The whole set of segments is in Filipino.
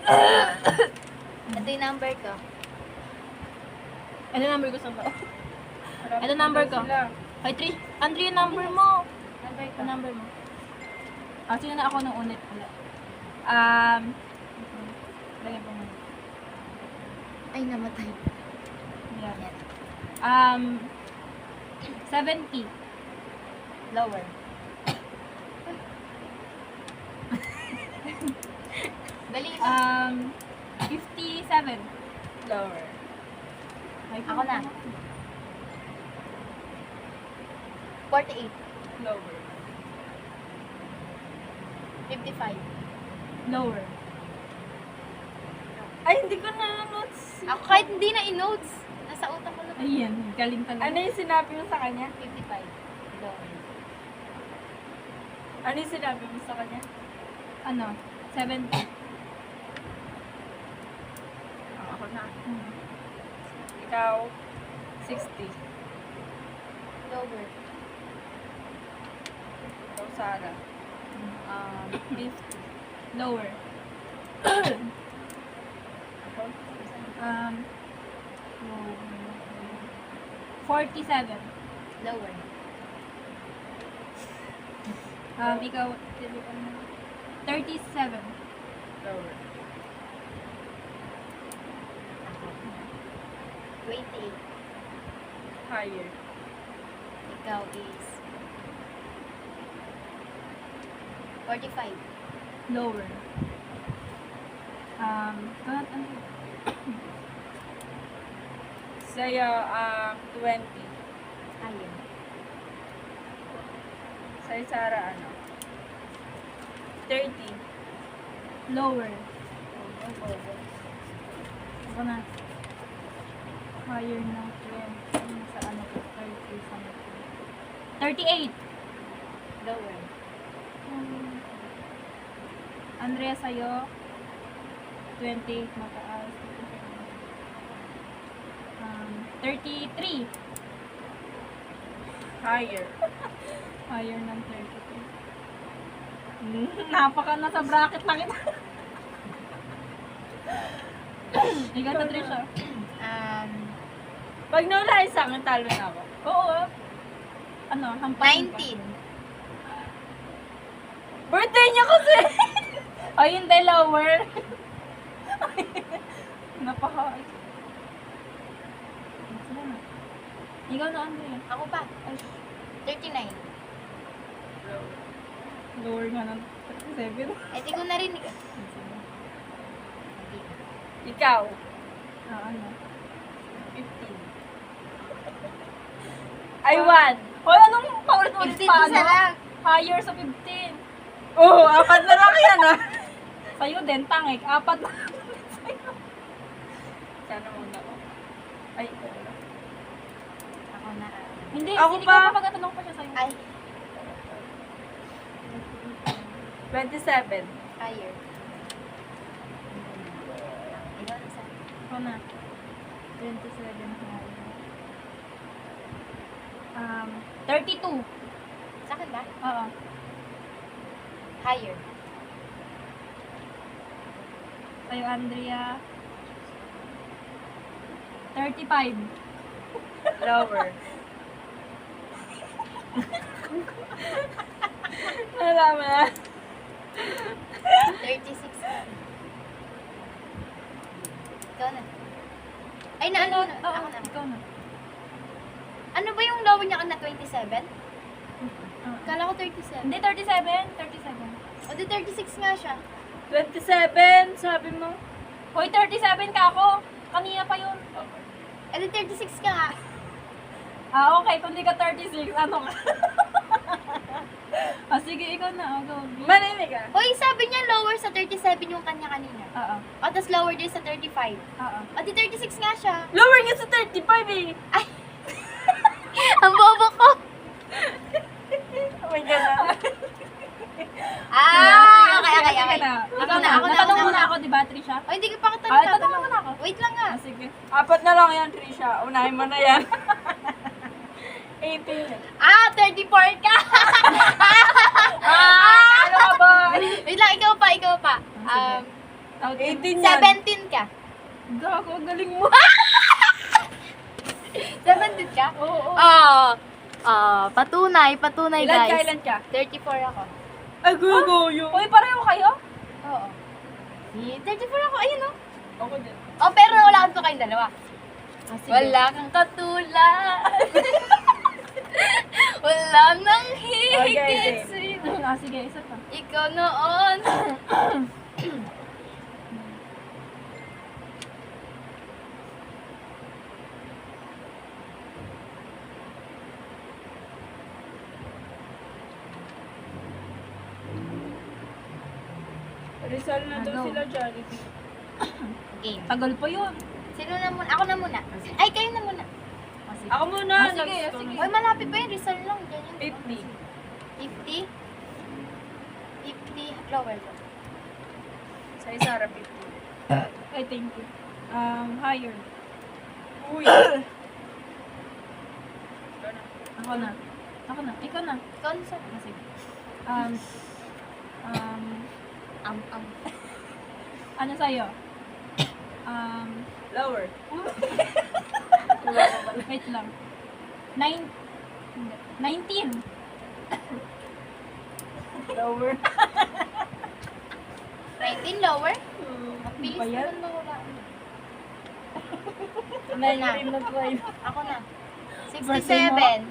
Ito yung number ko. Ano number ko sa ba? Ano number ko? Ay, 3. Andre, yung number mo. Number ko. Ang number mo. Sino na ako nung unit? Wala. Lagyan ko muna. Ay, namatay. Yan. 70. Lower. Dali mo. 57. Lower. Ay, Ako na. 48. Lower. 55. Lower. Ay, hindi ko na notes. Ako kahit hindi na in-notes. Nasa utak ko lang. Ayan, galing talaga. Ano yung sinabi mo sa kanya? 55. Lower. Ano yung sinabi mo sa kanya? Ano? 70. Ako na. Ikaw, 60. Lower. Ikaw, Sarah. 50. Lower. Ako, 47. Lower. Ikaw, 37. lower. 28. Higher. Ikaw is 45. Lower. Ano? Sa'yo, 20. Higher. Sa'yo, Sarah, ano? 30. Lower. Ako na. Higher na 20. Sa ano ko? 30 sa ano ko. 38. Lower. Andrea, sa'yo. 20. Mataas. 33. Higher. Higher ng 33. Napaka nasa bracket na kita. Ikaw na, Trisha. Pag nawala yung sa akin, talo na ako. Oo. Ano? Hampain ka. 19. Birthday niya kasi! Ay, hindi, lower. Napaka... Sila na. Ikaw na, Andrea. Ako pa. Ay, 39. lower nga ng 37. Eh, di ko narinig. Ikaw, Ano? 15. I won! Hoy, anong paulit-ulit 15 pa? isa lang. Higher sa 15. Oo, apat na lang yan ah! Sa'yo din, tangik. 4 na. Sana muna ako. Ay, wala. Ako na. Hindi, Ako hindi pa. ka papagatanong pa siya sa'yo. Ay, 27. higher. Ikaw na sa. Ako na. 27 higher. 32. Sa akin ba? Oo. Higher. Sa'yo, Andrea. 35. Lower. Nalaman na. 36. Ikaw na. Ay, na ano? Oo, Ako na. ikaw na. Ano ba yung lower niya na 27? Oo. Kala ko 37. Hindi, 37. 37. O, di 36 nga siya. 27, sabi mo. Hoy, 37 ka ako. Kanina pa yun. Eh, di 36 ka nga. Okay. Kung di ka 36, ano ka? Sige, ikaw na. Go. Manimig ka. Hoy, sabi niya lower sa 37 yung kanya kanina. Oo. O, tas lower din sa 35. Oo. O, di 36 nga siya. Lower nga sa 35 eh. Ang bobo ko. Oh my God. Okay. Ako na. Ako na. Natanong mo na ako, di ba, Trisha? O, hindi ka pa kita Tatanong mo na ako. Wait lang nga. Sige. 4 na lang yan, Trisha. Unahin mo na yan. 18 yan. 34 ka. Ano ka ba? Wait lang, ikaw pa. Sige. Out 18 yan. 17 ka. Gago, ang galing mo. 17 ka? Oo. Patunay Ilan guys. ka? 34 ako. Ay, gago yun. Uy, pareho kayo? Oo. 34 ako, ayun oh. Ako din. Oh, pero wala kang kayong dalawa. Wala kang katulad. Wala nang higit Okay. sa'yo. Sige, isa pa. Ikaw noon. Rizal na daw Ano? sila, Jollibee. Game. Tagal pa yun. Sino na muna? Ako na muna. Ay, kayo na muna. Ako muna. Sige, next sige. ko. Oy, malapit pa yun. Rizal lang. Ganyan. 50. 50? 50 lower. Sa Isara, 50. Ay, thank you. Higher. Uy. Ako na. Ikaw na. Ikaw na sa... Sige. Ano sa'yo? Lower. Wait lang. 19. Lower. 19 lower? Bilis Ba yan? naman mawala. Ako na. 67.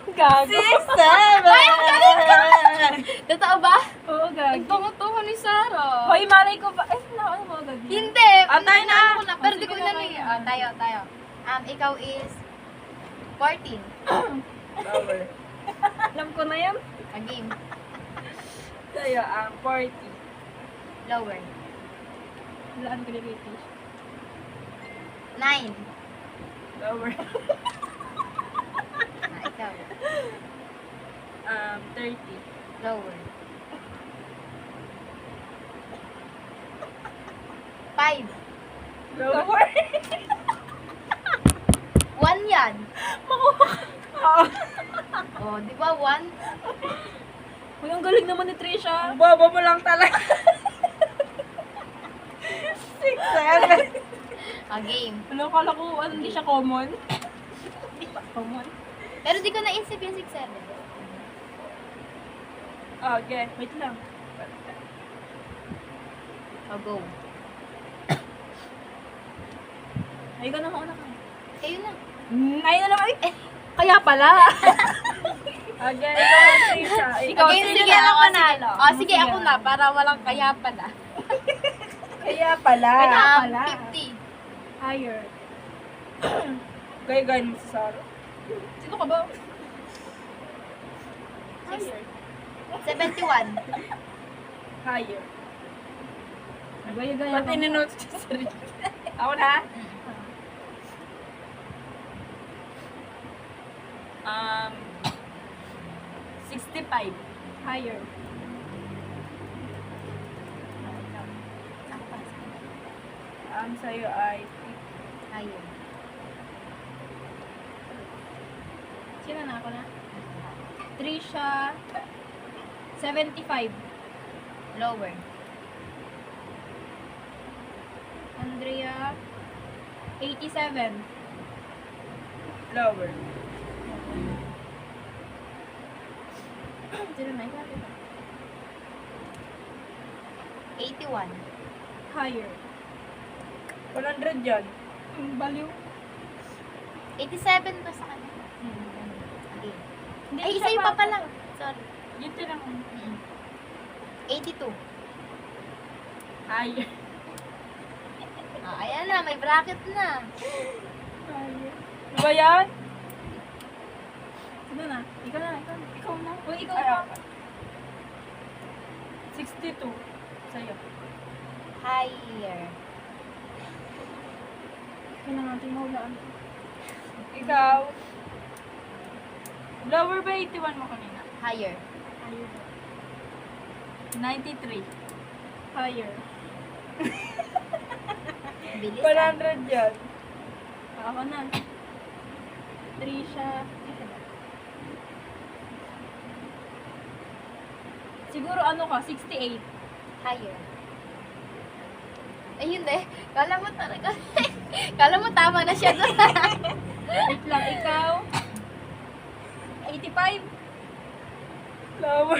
Gago. 67! Totoo ba? Oo, gago. Nagtungo-tungo ni Sarah. Hoy, malay ko ba? Ano mo gago? Hindi. Tayo na. Ako na. Pero di ko Sige na na lang. kayo. Tayo. Ikaw is 14. Lower. Alam ko na yan. A game. Sa'yo, 40. Lower. Laan ko nilagay ito. 9. Lower. Ikaw. 30. Lower. 5. Lower. 1 yan. Oo. Oh, di ba 1? Uy, ang galing naman ni Trisha. Bobo mo lang talaga. 6, 7. A game. Ano, kala ko, hindi siya common. Hindi pa common. Pero di ko naisip yung 6-7. Okay, wait lang. Go. Ay, ka na mauna ka. Kayo na. Ayun na naman. Kaya pala. Okay, Trisha. Ikaw, Okay, sino sige, na ako ang na. manalo? Sige, ako na. Para walang kaya pa na. Kaya pala. 50. Higher. Gaya-gaya mo sa Saro. Sino ka ba? Higher. 71. Higher. Nagaya-gaya Pati ninotes siya sa rin. Ako na? 65. Higher. Sa'yo ay Ayun. Sino na ako na? Trisha, 75. Lower. Andrea, 87. lower. Sino na? Ikaw? 81. Higher. 100 yan. Baliw. 87 ba sa kanya? Okay. Hindi Ay, siya isa yung pa pala. Sorry. Yun tinang 82. higher. Ayan na, may bracket na. Higher. Ano ba yan? Sino na? Ikaw na. Ikaw na. Uy, ikaw Ay, na. ako. 62. Sa'yo. Higher. Kailangan natin mahulaan. Ikaw. Lower ba 81 mo kanina? Higher. Higher. 93. Higher. Bilis. 100 yan. Ako na. Trisha. Siguro ano ka, 68. Higher. Ayun eh. Kala mo talaga. Kala mo tama na siya doon. Wait lang, ikaw. 85. Flower.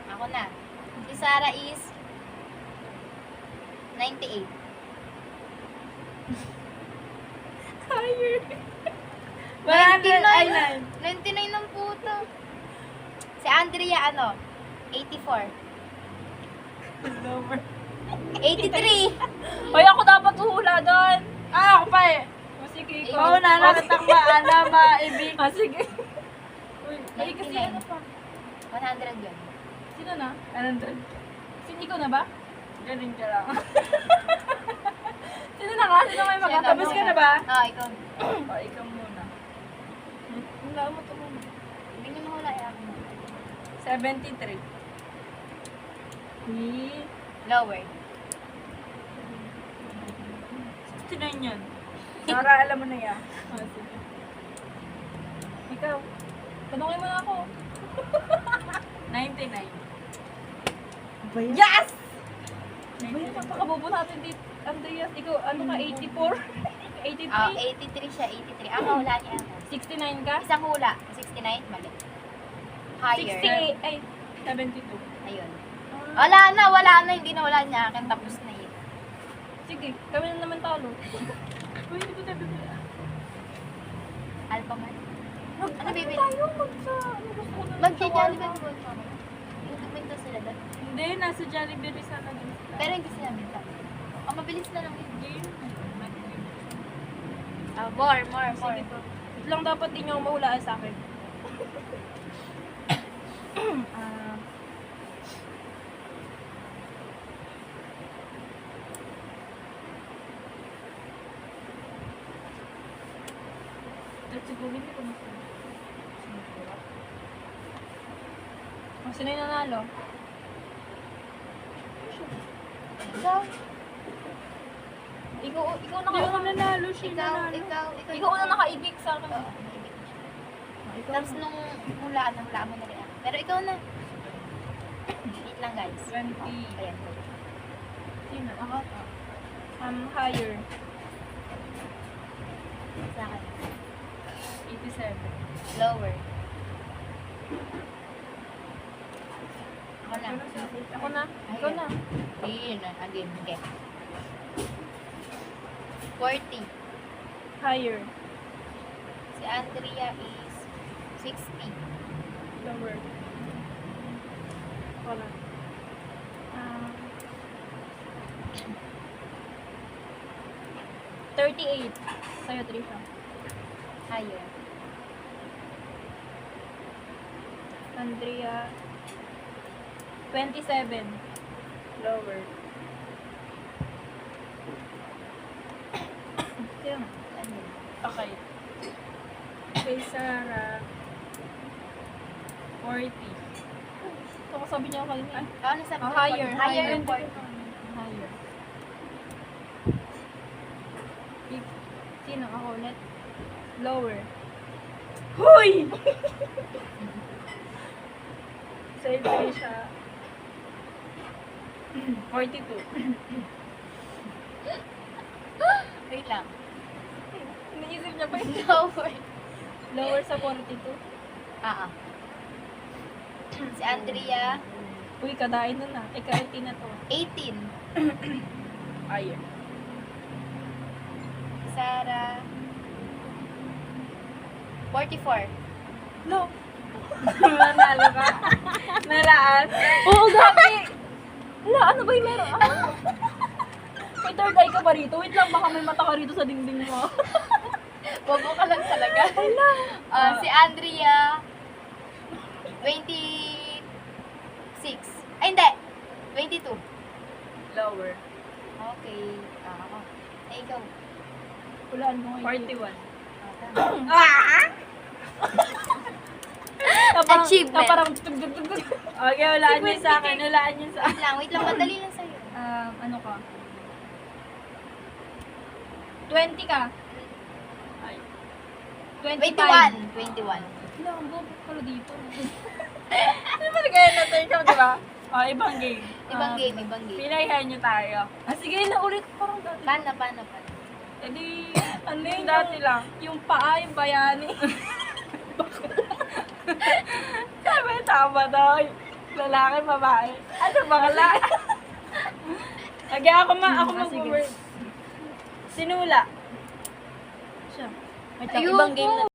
Ako na. Si Sarah is 98. Higher. 99 ng puto. Si Andrea ano? 84. Flower. 83. Hoy, ako dapat uhula doon. Ako pa eh. O sige, Ikaw. ikaw. Oo na, nakatakbaan na maibig. Sige. Uy, ay, kasi 99. ano pa? 100 yun. Sino na? 100. Sino ikaw na ba? Galing ka lang. Sino na ka? Sino may Siya Tapos ka na ba? Ikaw. O, ikaw muna. Wala mo ito muna. Hindi niyo mahula eh. Ako. 73. Lower. 69 yan. Sarah, alam mo na yan. Sige. Ikaw. Tanungin mo na ako. 99. Yes! May napakabobo natin dito. Andreas, ikaw, ano ka, 84? 83? 83 siya, 83. Ako hula niya. 69 ka? Isang hula. 69, mali. Higher. 68, ay, 72. Ayun. Wala na. Hindi na wala niya akin. Tapos na yun. sige, kami na naman talo. Uy, hindi ko sabi mo. Alpha man. Ano bibili? Tayo, ano gusto ko na Mag-Jollibee po. Yung tuminto sila doon. Hindi, nasa Jollibee sana din sila. Pero hindi sila binta. Mabilis na lang yun. Game. More. Sige po. Ito lang dapat din yung mahulaan sa akin. Ah, siguro hindi ko masabi. Sino yung nanalo? Ikaw, Ikaw na Hindi ako nanalo siya. Ikaw una nakaibig sa akin. Oo. Tapos nung hulaan mo na rin ako. Pero ikaw na. Wait lang guys. 20. Ayan. Sino? Ako? Higher. Sa akin. 87. Lower. Ako na. Ako na. Ikaw na. Ayun na. Again. Okay. 40. Higher. Si Andrea is 60. Lower. Ako na. Ah, 38. Sa'yo, Trisha. Higher. Andrea. 27. Lower. Sino? Ano? Okay. Kay Sarah, 40. Ito ko sabi niya kanina. Ay, Ano sabi ko? higher. Higher yung 40. Higher. Sino? Ako ulit? Lower. Hoy! Sa'yo siya. 42. Wait lang. Iniisip niya pa yun. Lower. Lower sa 42. Si Andrea, Uy, kadain na na. Ika-18 na to. 18. Higher. Si Sarah, 44. No. Manalo ka. Nalaan. Oo, grabe. Wala, ano ba yung meron? May third eye ka ba rito? Wait lang, baka may mata ka rito sa dingding mo. Bobo ka lang talaga. Si Andrea, 26. Ay, hindi. 22. Lower. Okay. Ako. Ay, ikaw. Hulaan mo ngayon. 41. Ah! Achievement. Na parang tug-tug-tug-tug. Okay, walaan niyo sa akin. Walaan niyo sa akin. Wait lang. Madali lang sa'yo. Ano ka? 20 ka. Ay. 21. 21. Wala, ang bobo ka dito. Ano ba nagaya natin ikaw, di ba? Oh, ibang game. Ibang game, ibang game. Pinayahan nyo tayo. Ah, sige na ulit. Parang dati. Paano? E di, Ano yung yun? dati lang. Yung paa, yung bayani. Sabi, tama daw. Lalaki, babae. Ano ba lalaki? Lagi ako sige. mag-word. Sinula. Siya. Ayoko. Ibang game na